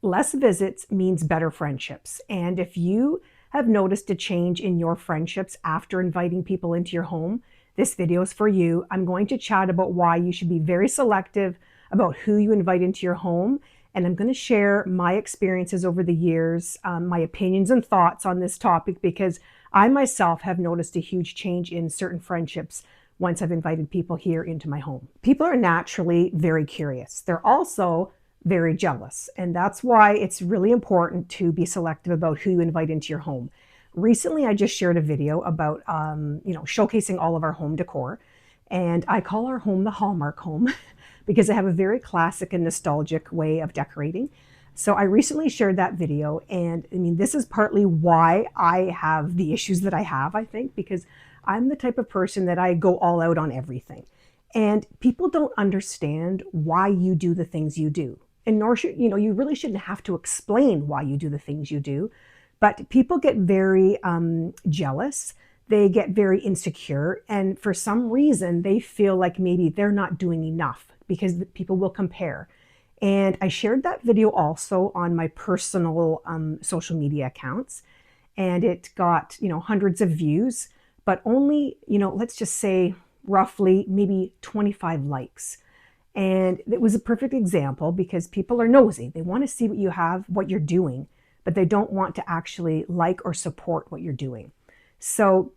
Less visits means better friendships. And if you have noticed a change in your friendships after inviting people into your home, this video is for you. I'm going to chat about why you should be very selective about who you invite into your home. And I'm going to share my experiences over the years, my opinions and thoughts on this topic, because I myself have noticed a huge change in certain friendships once I've invited people here into my home. People are naturally very curious. They're also very jealous. And that's why it's really important to be selective about who you invite into your home. Recently, I just shared a video about, showcasing all of our home decor. And I call our home the Hallmark home because I have a very classic and nostalgic way of decorating. So I recently shared that video. And I mean, this is partly why I have the issues that I have, I think, because I'm the type of person that I go all out on everything. And people don't understand why you do the things you do. And nor should, you really shouldn't have to explain why you do the things you do. But people get very jealous. They get very insecure. And for some reason, they feel like maybe they're not doing enough because people will compare. And I shared that video also on my personal social media accounts. And it got, hundreds of views, but only, let's just say roughly maybe 25 likes. And it was a perfect example because people are nosy. They want to see what you have, what you're doing, but they don't want to actually like or support what you're doing. So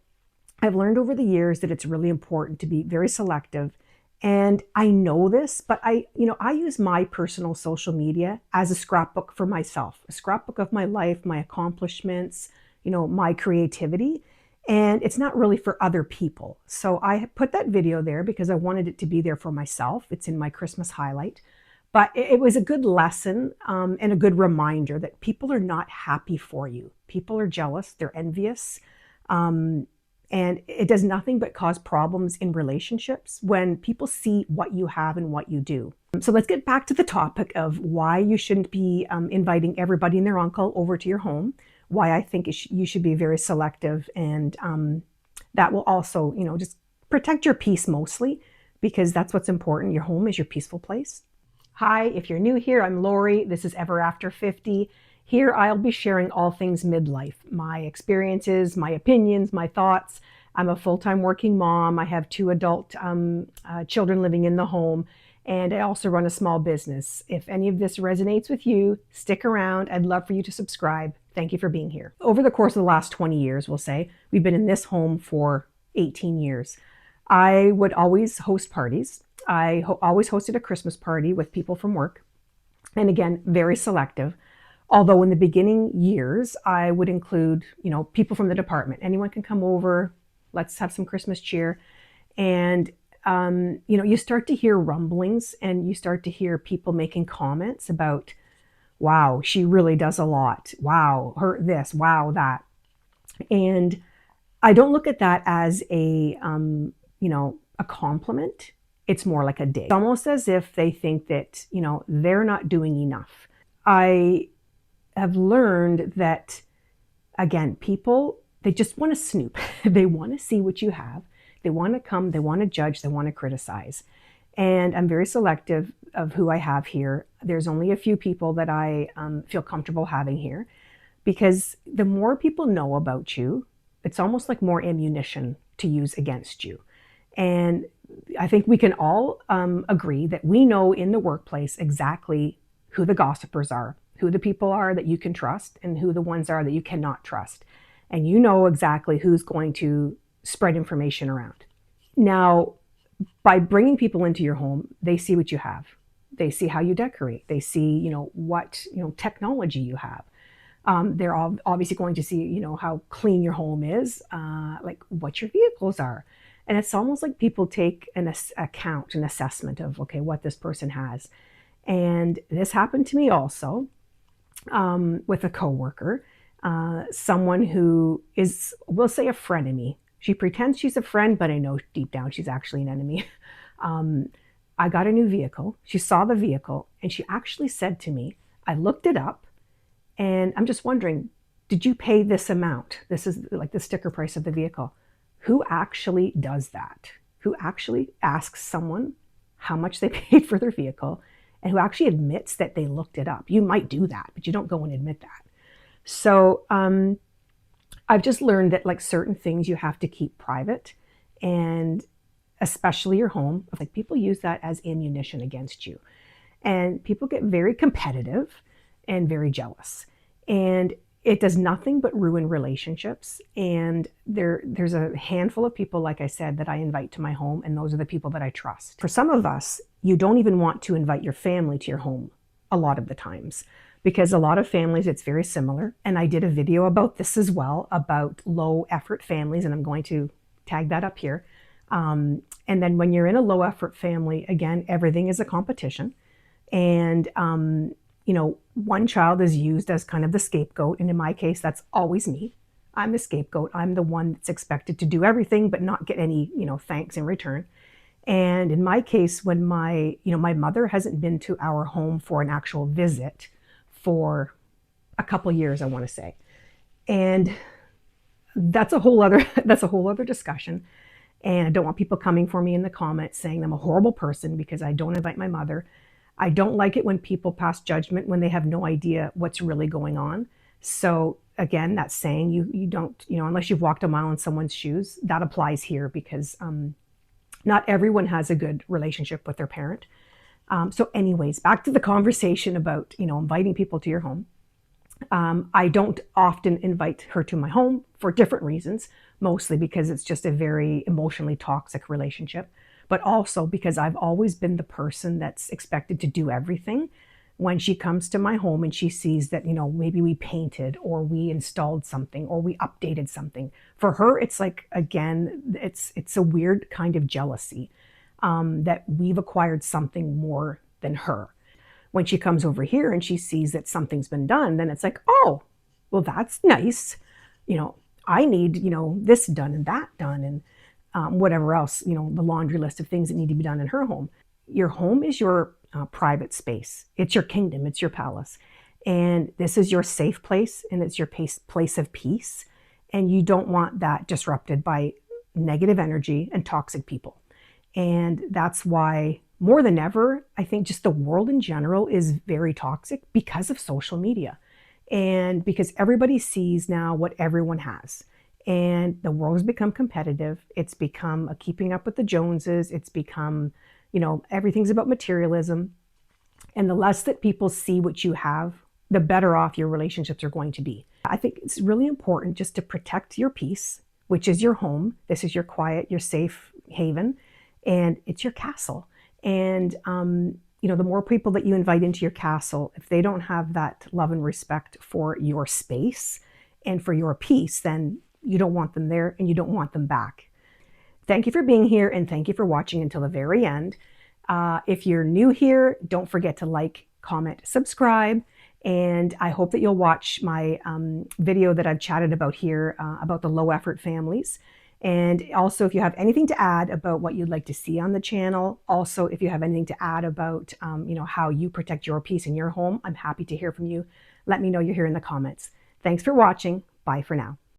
I've learned over the years that it's really important to be very selective. And I know this, but I use my personal social media as a scrapbook for myself, a scrapbook of my life, my accomplishments, my creativity. And it's not really for other people. So I put that video there because I wanted it to be there for myself. It's in my Christmas highlight. But it was a good lesson and a good reminder that people are not happy for you. People are jealous. They're envious. And it does nothing but cause problems in relationships when people see what you have and what you do. So let's get back to the topic of why you shouldn't be inviting everybody and their uncle over to your home. Why I think you should be very selective, and that will also, just protect your peace mostly, because that's what's important. Your home is your peaceful place. Hi, if you're new here, I'm Lori. This is Ever After 50. Here I'll be sharing all things midlife, my experiences, my opinions, my thoughts. I'm a full-time working mom. I have 2 adult children living in the home, and I also run a small business. If any of this resonates with you, stick around. I'd love for you to subscribe. Thank you for being here. Over the course of the last 20 years, we'll say, we've been in this home for 18 years. I would always host parties. I always hosted a Christmas party with people from work. And again, very selective. Although in the beginning years, I would include, people from the department. Anyone can come over. Let's have some Christmas cheer. And, you start to hear rumblings and you start to hear people making comments about, wow, she really does a lot. Wow, her this, wow, that. And I don't look at that as a compliment. It's more like a dig. It's almost as if they think that, they're not doing enough. I have learned that, again, people, they just want to snoop. They want to see what you have. They want to come, they want to judge, they want to criticize. And I'm very selective of who I have here. There's only a few people that I feel comfortable having here, because the more people know about you, it's almost like more ammunition to use against you. And I think we can all agree that we know in the workplace exactly who the gossipers are, who the people are that you can trust, and who the ones are that you cannot trust. And you know exactly who's going to spread information around. Now, by bringing people into your home, they see what you have. They see how you decorate. They see, what, technology you have. They're obviously going to see, how clean your home is, like what your vehicles are. And it's almost like people take an assessment of, okay, what this person has. And this happened to me also with a coworker, someone who is, we'll say, a frenemy. She pretends she's a friend, but I know deep down she's actually an enemy. I got a new vehicle. She saw the vehicle and she actually said to me, I looked it up and I'm just wondering, did you pay this amount? This is like the sticker price of the vehicle. Who actually does that? Who actually asks someone how much they paid for their vehicle and who actually admits that they looked it up. You might do that, but you don't go and admit that. So I've just learned that like certain things you have to keep private, and especially your home. Like people use that as ammunition against you. And people get very competitive and very jealous. And it does nothing but ruin relationships. And there's a handful of people, like I said, that I invite to my home, and those are the people that I trust. For some of us, you don't even want to invite your family to your home a lot of the times, because a lot of families, it's very similar. And I did a video about this as well, about low effort families, and I'm going to tag that up here. And then when you're in a low effort family, again, everything is a competition. And, one child is used as kind of the scapegoat. And in my case, that's always me. I'm the scapegoat. I'm the one that's expected to do everything, but not get any, thanks in return. And in my case, when my mother hasn't been to our home for an actual visit for a couple years, I want to say. And that's a whole other discussion. And I don't want people coming for me in the comments saying I'm a horrible person because I don't invite my mother. I don't like it when people pass judgment when they have no idea what's really going on. So again, that saying, you don't, unless you've walked a mile in someone's shoes, that applies here, because not everyone has a good relationship with their parent. So anyways, back to the conversation about, inviting people to your home. I don't often invite her to my home for different reasons, mostly because it's just a very emotionally toxic relationship, but also because I've always been the person that's expected to do everything. When she comes to my home and she sees that, maybe we painted or we installed something or we updated something, for her, it's like, again, it's a weird kind of jealousy, that we've acquired something more than her. When she comes over here and she sees that something's been done, then it's like, oh, well, that's nice. I need, this done and that done, and whatever else, the laundry list of things that need to be done in her home. Your home is your private space. It's your kingdom. It's your palace. And this is your safe place, and it's your place of peace. And you don't want that disrupted by negative energy and toxic people. And that's why, more than ever, I think just the world in general is very toxic because of social media. And because everybody sees now what everyone has. And the world has become competitive. It's become a keeping up with the Joneses. It's become, everything's about materialism. And the less that people see what you have, the better off your relationships are going to be. I think it's really important just to protect your peace, which is your home. This is your quiet, your safe haven, and it's your castle. And, the more people that you invite into your castle, if they don't have that love and respect for your space and for your peace, then you don't want them there and you don't want them back. Thank you for being here, and thank you for watching until the very end. If you're new here, don't forget to like, comment, subscribe, and I hope that you'll watch my video that I've chatted about here about the low effort families. And also, if you have anything to add about what you'd like to see on the channel, also if you have anything to add about how you protect your peace in your home, I'm happy to hear from you. Let me know you're here in the comments. Thanks for watching. Bye for now.